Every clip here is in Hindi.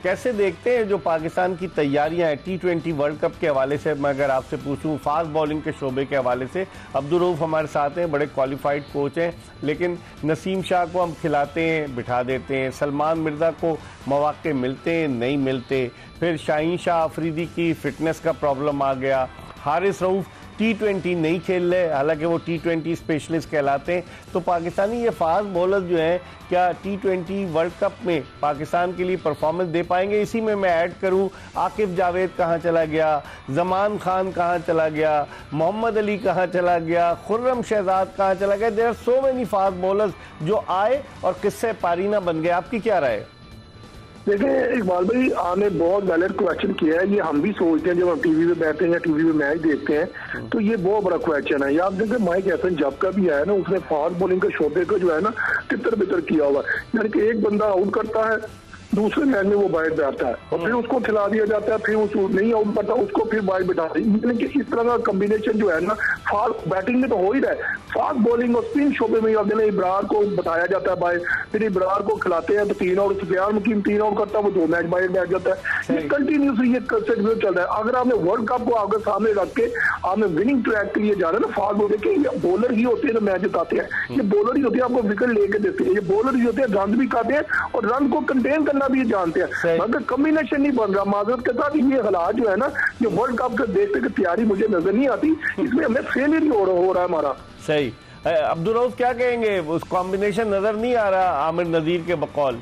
कैसे देखते हैं जो पाकिस्तान की तैयारियां हैं T20 वर्ल्ड कप के हवाले से? मैं अगर आपसे पूछूं फास्ट बॉलिंग के शोबे के हवाले से, अब्दुल रऊफ हमारे साथ हैं, बड़े क्वालिफाइड कोच हैं, लेकिन नसीम शाह को हम खिलाते हैं बिठा देते हैं, सलमान मिर्जा को मौके मिलते हैं नहीं मिलते, फिर शाहीन शाह अफरीदी की फिटनेस का प्रॉब्लम आ गया, हारिस रऊफ T20 नहीं खेल रहे, हालांकि वो T20 स्पेशलिस्ट कहलाते हैं। तो पाकिस्तानी ये फास्ट बॉलर जो हैं क्या T20 वर्ल्ड कप में पाकिस्तान के लिए परफॉर्मेंस दे पाएंगे? इसी में मैं ऐड करूं, आकिब जावेद कहाँ चला गया, जमान खान कहाँ चला गया, मोहम्मद अली कहाँ चला गया, खुर्रम शहजाद कहाँ चला गया। There are so many fast bowlers जो आए और किससे पारीना बन गए। आपकी क्या राय है? देखिए इकबाल भाई, आपने बहुत वैलिड क्वेश्चन किया है। ये हम भी सोचते हैं जब हम टीवी पे बैठते हैं या टीवी पे मैच देखते हैं, तो ये बहुत बड़ा क्वेश्चन है। आप देखिए माइक हैसन जब का भी आया ना, उसने फास्ट बॉलिंग के शोबे को जो है ना तितर बितर किया हुआ, यानी कि एक बंदा आउट करता है, दूसरे मैच में वो बाहर बैठता है और फिर उसको खिला दिया जाता है, फिर उसको नहीं आउट करता, उसको फिर बाहर बिठा दी। यानी कि इस तरह का कॉम्बिनेशन जो है ना, फास्ट बैटिंग में तो हो ही रहा है, फास्ट बॉलिंग और स्पिन शोबे में इब्रार को बताया जाता है बाहर, फिर इब्रार को खिलाते हैं तो 3 आउट, सुफियान मुकीम 3 आउट करता है, वो 2 मैच बाहर बैठ जाता है। ये कंटिन्यूसली ये कंसेप्ट चल रहा है। अगर आपने वर्ल्ड कप को आपके सामने रख के आपने विनिंग ट्रैक के लिए जा रहे हैं ना, फास्ट बॉलर के ये बॉलर ही होते हैं जो मैच जिताते हैं, ये बॉलर ही होते हैं आपको विकेट लेके देते हैं, ये बॉलर ही होते हैं रन भी खाते हैं और रन को कंटेन करना भी जानते हैं, मगर कॉम्बिनेशन नहीं बन रहा। माजरत के साथ ये हालात जो है ना, ये वर्ल्ड कप के देखते की तैयारी मुझे नजर नहीं आती, इसमें हमें फेलियर ही हो रहा है हमारा। सही। अब्दुल रऊफ क्या कहेंगे? उस कॉम्बिनेशन नजर नहीं आ रहा आमिर नजीर के बकौल।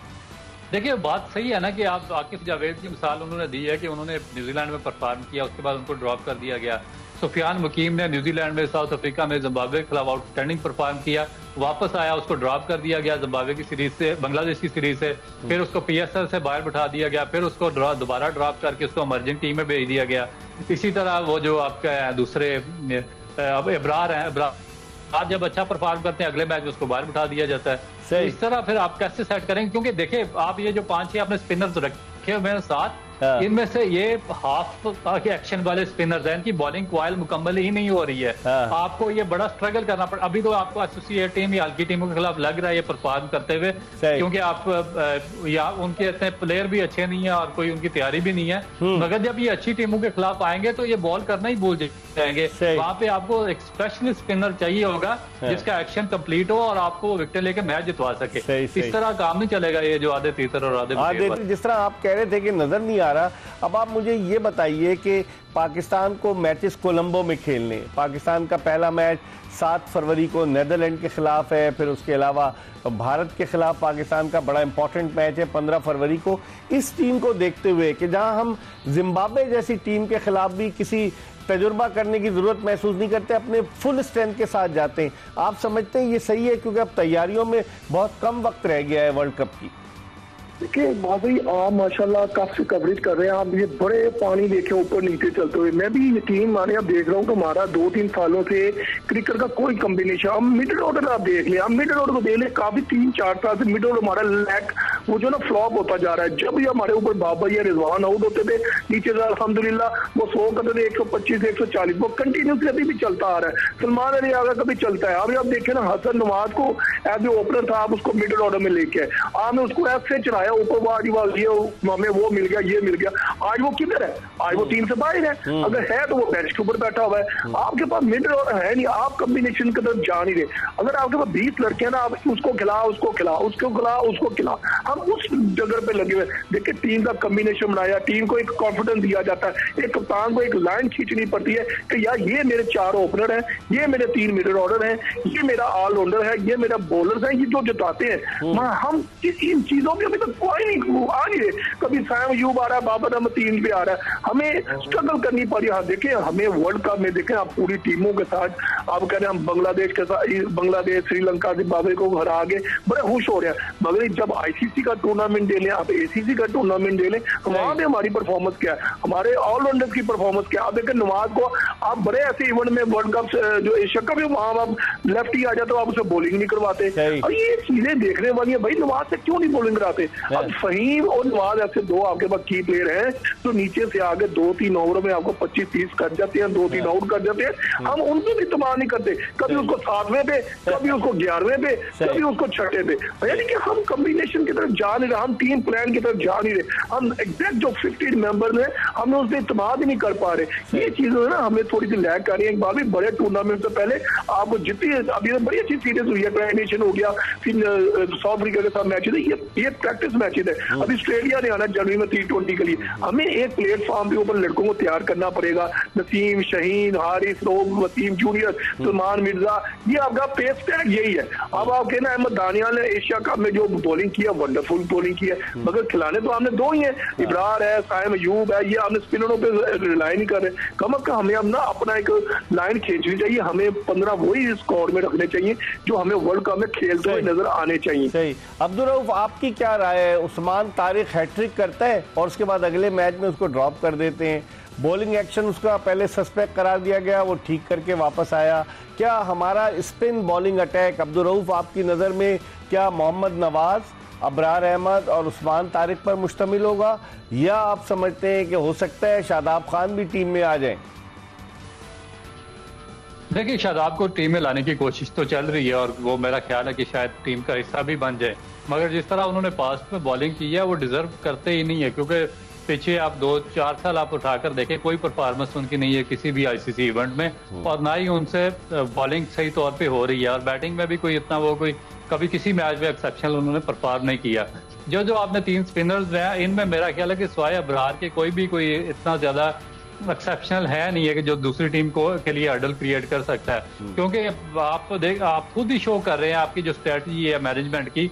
देखिए बात सही है ना कि आप आकिब जावेद की मिसाल उन्होंने दी है कि उन्होंने न्यूजीलैंड में परफॉर्म किया, उसके बाद उनको ड्रॉप कर दिया गया। सुफियान मुकीम ने न्यूजीलैंड में, साउथ अफ्रीका में, जिम्बाब्वे के खिलाफ आउटस्टैंडिंग परफॉर्म किया, वापस आया, उसको ड्रॉप कर दिया गया जिम्बाब्वे की सीरीज से, बांग्लादेश की सीरीज से, फिर उसको PSL से बाहर बिठा दिया गया, फिर उसको दोबारा ड्रॉप करके उसको इमर्जिंग टीम में भेज दिया गया। इसी तरह वो जो आपका दूसरे इब्रार हैं, इब्रार जब अच्छा परफॉर्म करते हैं अगले मैच में उसको बाहर बिठा दिया जाता है। तो इस तरह फिर आप कैसे सेट करेंगे? क्योंकि देखिए आप ये जो 5-6 आपने स्पिनर्स रखे हुए हैं साथ, इनमें से ये हाफ के एक्शन वाले स्पिनर्स हैं, इनकी बॉलिंग क्वाइल मुकम्मल ही नहीं हो रही है। आपको ये बड़ा स्ट्रगल करना पड़ा। अभी तो आपको एसोसिएट टीम या हल्की टीमों के खिलाफ लग रहा है ये परफॉर्म करते हुए, क्योंकि आप या उनके इतने प्लेयर भी अच्छे नहीं है और कोई उनकी तैयारी भी नहीं है, मगर जब ये अच्छी टीमों के खिलाफ आएंगे तो ये बॉल करना ही भूल जाएंगे। वहां पे आपको एक स्पेशलिस्ट स्पिनर चाहिए होगा जिसका एक्शन कंप्लीट हो और आपको विकेट लेके मैच जितवा सके। इस तरह काम नहीं चलेगा ये जो आधे तीसर और आधे। जिस तरह आप कह रहे थे कि नजर नहीं आ रहा, अब आप मुझे ये बताइए कि पाकिस्तान को मैचेस कोलंबो में खेलने, पाकिस्तान का पहला मैच 7 फरवरी को नीदरलैंड के खिलाफ है, फिर उसके अलावा भारत के खिलाफ पाकिस्तान का बड़ा इंपॉर्टेंट मैच है 15 फरवरी को। इस टीम को देखते हुए कि जहां हम जिम्बाब्वे जैसी टीम के खिलाफ भी किसी तजुर्बा करने की जरूरत महसूस नहीं करते, अपने फुल स्ट्रेंथ के साथ जाते हैं, आप समझते हैं ये सही है? क्योंकि अब तैयारियों में बहुत कम वक्त रह गया है वर्ल्ड कप की। देखिए भाई, आप माशाल्लाह काफी कवरेज कर रहे हैं, आप ये बड़े पानी देखे ऊपर नीचे चलते हुए। मैं भी यकीन माने अब देख रहा हूँ कि हमारा 2-3 सालों से क्रिकेट का कोई कॉम्बिनेशन, अब मिडिल ऑर्डर आप देख लें, आप मिडिल ऑर्डर को देख लें, काफी 3-4 साल से मिडिल ऑर्डर हमारा लैक वो जो ना फ्लॉप होता जा रहा है। जब भी हमारे ऊपर बाबर या रिजवान आउट होते थे, नीचे से अल्हम्दुलिल्लाह वो 100 करते थे, 125-140, वो कंटिन्यूसली अभी भी चलता आ रहा है। सलमान अली आगा कभी चलता है। अभी आप देखें ना, हसन नवाज को एज ए ओपनर था, आप उसको मिडिल ऑर्डर में लेके आए, आपने उसको ऐसे चलाया ऊपर, ये हमें वो मिल गया, ये मिल गया। आज वो किधर है? आज वो टीम से बाहर है। अगर है तो वो बेंच के ऊपर बैठा हुआ है। आपके पास मिडिल ऑर्डर है नहीं, आप कॉम्बिनेशन की तरफ जा नहीं रहे। अगर आपके पास 20 लड़के हैं ना, आप उसको खिला, उसको खिला, उसको खिला, उसको खिला, हम उस जगह पे लगे हुए। देखिए टीम का कॉम्बिनेशन बनाया, टीम को एक कॉन्फिडेंस दिया जाता है, एक कप्तान को एक लाइन खींचनी पड़ती है कि यार ये मेरे 4 ओपनर हैं, ये मेरे 3 मिडिल ऑर्डर हैं, ये मेरा ऑलराउंडर है, ये मेरा बॉलर है, ये जो जिताते हैं। हम इन चीजों की अभी तक कोई नहीं आ नहीं रहे। कभी सैम अयूब आ रहा है, बाबर अहमद टीम पे आ रहा है, हमें स्ट्रगल करनी पड़ी। हाँ देखिए, हमें वर्ल्ड कप में देखें आप पूरी टीमों के साथ, आप कह रहे हैं हम बांग्लादेश के साथ, बांग्लादेश श्रीलंका जिम्बाब्वे को हरा के बड़े खुश हो रहे हैं, मगर जब ICC का टूर्नामेंट दे लें, आप ACC का टूर्नामेंट दे लें, वहां पे हमारी परफॉर्मेंस क्या है, हमारे ऑलराउंडर की परफॉर्मेंस क्या है। आप देखें नवाज को, आप बड़े ऐसे इवेंट में वर्ल्ड कप जो एशिया कप है वहां आप लेफ्ट ही आ जाते हो, आप उसे बॉलिंग नहीं करवाते। और ये चीजें देखने वाली है भाई, नवाज से क्यों नहीं बॉलिंग कराते? अब फहीम और नवाज ऐसे दो आपके पास की प्लेयर हैं तो नीचे से आगे 2-3 ओवरों में आपको 25-30 कर जाते हैं, 2-3 आउट कर जाते हैं। हम उनको भी इस्तेमाल नहीं करते, कभी उसको 7वें पे, कभी उसको 11वें पे, कभी उसको 6ठे पे। यानी कि हम कॉम्बिनेशन की तरफ जा नहीं रहे, हम टीम प्लान की तरफ जा नहीं रहे, हम एग्जैक्ट जो 15 मेंबर है हमने उससे इस्तेमाल ही नहीं कर पा रहे। ये चीजें ना हमें थोड़ी सी लैग कर रही है। एक बार भी बड़े टूर्नामेंट से पहले आपको जितनी अभी बड़ी अच्छी सीरीज हुई है, ट्राई नेशन हो गया, फिर साउथ अफ्रीका के साथ मैचेस है, ये प्रैक्टिस मैचेस है। अभी ऑस्ट्रेलिया ने आना जनवरी में T20 के लिए, हमें एक प्लेटफॉर्म के ऊपर लड़कों को तैयार करना पड़ेगा। नसीम, शहीन, हारिस, रोब, वसीम जूनियर, सलमान मिर्जा, ये आपका पेस टैग यही है। अब आप कहना अहमद दानियाल ने एशिया कप में जो बॉलिंग की है, वंडरफुल बॉलिंग की है, मगर खिलाने तो हमने दो ही है, इब्रार है, साइम अयूब है, ये हमने स्पिनरों पे रिलाई नहीं कर रहे। कम अज कम हमें अब ना अपना एक लाइन खींचनी चाहिए, हमें 15 वही स्कोर में रखने चाहिए जो हमें वर्ल्ड कप में खेलते हुए नजर आने चाहिए। सही। अब्दुल रऊफ, आपकी क्या राय है? उस्मान तारिक हैट्रिक करता है और उसके बाद अगले मैच में उसको ड्रॉप कर देते हैं, बॉलिंग एक्शन उसका पहले सस्पेक्ट करार दिया गया, वो ठीक करके वापस आया। क्या हमारा spin bowling attack Abdul Rauf आपकी नज़र में क्या मोहम्मद नवाज, अबरार अहमद और उस्मान तारिक पर मुश्तमिल होगा, या आप समझते हैं कि हो सकता है शादाब खान भी टीम में आ जाएं? देखिए, शादाब को टीम में लाने की कोशिश तो चल रही है और वो मेरा ख्याल है कि शायद टीम का हिस्सा भी बन जाए, मगर जिस तरह उन्होंने पास्ट में बॉलिंग की है वो डिजर्व करते ही नहीं है, क्योंकि पीछे आप 2-4 साल आप उठाकर देखें, कोई परफॉर्मेंस उनकी नहीं है किसी भी आईसीसी इवेंट में, और ना ही उनसे बॉलिंग सही तौर पे हो रही है, और बैटिंग में भी कोई इतना वो कोई कभी किसी मैच में एक्सेप्शनल उन्होंने परफॉर्म नहीं किया। जो आपने 3 स्पिनर्स हैं, इनमें मेरा ख्याल है कि स्वाय अबरार के कोई इतना ज्यादा एक्सेप्शनल है नहीं है कि जो दूसरी टीम को के लिए हर्डल क्रिएट कर सकता है, क्योंकि आप खुद ही शो कर रहे हैं आपकी जो स्ट्रेटजी है मैनेजमेंट की,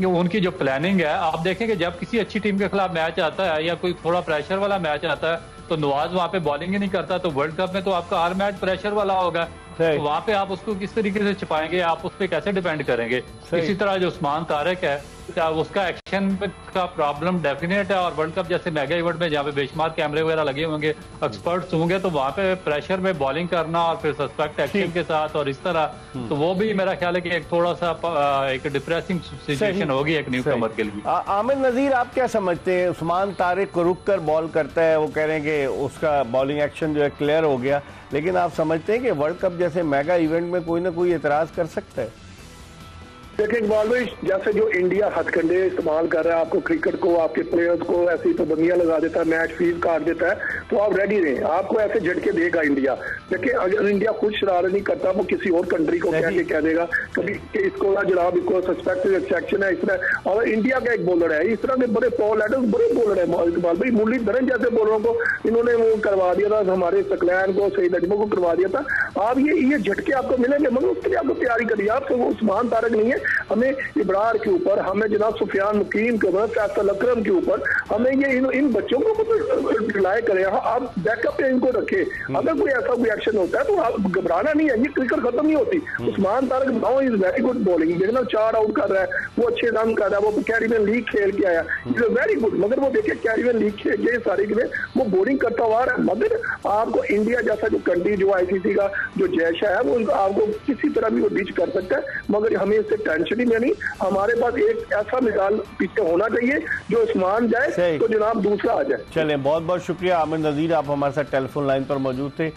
उनकी जो प्लानिंग है। आप देखें कि जब किसी अच्छी टीम के खिलाफ मैच आता है या कोई थोड़ा प्रेशर वाला मैच आता है तो नवाज वहां पे बॉलिंग ही नहीं करता, तो वर्ल्ड कप में तो आपका हर मैच प्रेशर वाला होगा, तो वहां पे आप उसको किस तरीके से छिपाएंगे, आप उस पर कैसे डिपेंड करेंगे। इसी तरह जो उस्मान तारिक है, उसका एक्शन का प्रॉब्लम डेफिनेट है, और वर्ल्ड कप जैसे मेगा इवेंट में जहाँ पे बेशुमार कैमरे वगैरह लगे होंगे, एक्सपर्ट्स होंगे, तो वहां पे प्रेशर में बॉलिंग करना और फिर सस्पेक्ट एक्शन के साथ और इस तरह, तो वो भी मेरा ख्याल है कि एक थोड़ा सा एक डिप्रेसिंग सिचुएशन होगी एक न्यू कमर के लिए। आमिर नजीर, आप क्या समझते हैं? उस्मान तारिक को रुक कर बॉल करता है, वो कह रहे हैं कि उसका बॉलिंग एक्शन जो है क्लियर हो गया, लेकिन आप समझते हैं कि वर्ल्ड कप जैसे मेगा इवेंट में कोई ना कोई एतराज कर सकता है? देखिए इकबाल भाई, जैसे जो इंडिया हथकंडे इस्तेमाल कर रहा है, आपको क्रिकेट को, आपके प्लेयर्स को ऐसी पाबंदियां लगा देता है, मैच फीस काट देता है, तो आप रेडी रहें, आपको ऐसे झटके देगा इंडिया। देखिए अगर इंडिया खुद शरारत नहीं करता, वो किसी और कंट्री को कह देगा कभी इसको जनाब इसको सस्पेक्टेड सेक्शन है इसमें। और इंडिया का एक बॉलर है, इस तरह के बड़े पॉल एडम्स बड़े बॉलर है इकबाल भाई, मुरलीधरन जैसे बॉलरों को इन्होंने वो करवा दिया था, हमारे सकलैन को, सईद अजमल को करवा दिया था। आप ये झटके आपको मिलेंगे, मगर उसके लिए आपको तैयारी करिए। आप उस्मान तारिक नहीं है, हमें इब्रार के ऊपर, हमें जनाब सुफियान मुकीम के ऊपर, फैसल अकरम के ऊपर, हमें ये इन बच्चों को मतलब रिलाय करें, आप बैकअप पे इनको रखें। अगर कोई ऐसा कोई एक्शन होता है तो आप घबराना नहीं है, ये क्रिकेट खत्म नहीं होती। Usman Tariq now is very good bowling, देखना 4 आउट कर रहा है, वो अच्छे रन कर रहा है, वो कैरिबियन लीग खेल के आया, इज वेरी गुड। मगर वो देखिए कैरिबियन लीग खेल के सारी वो बॉलिंग करता हुआ है, मगर आपको इंडिया जैसा जो कंट्री, जो आईसीसी का जो जैशा है, वो आपको किसी तरह भी वो डिच कर सकता है, मगर हमें इससे टेंशन ही नहीं। हमारे पास एक ऐसा मिसाल पीछे होना चाहिए जो उस्मान जाए तो जनाब दूसरा आ जाए। चलें, बहुत बहुत शुक्रिया आमिर नजीर, आप हमारे साथ टेलीफोन लाइन पर मौजूद थे।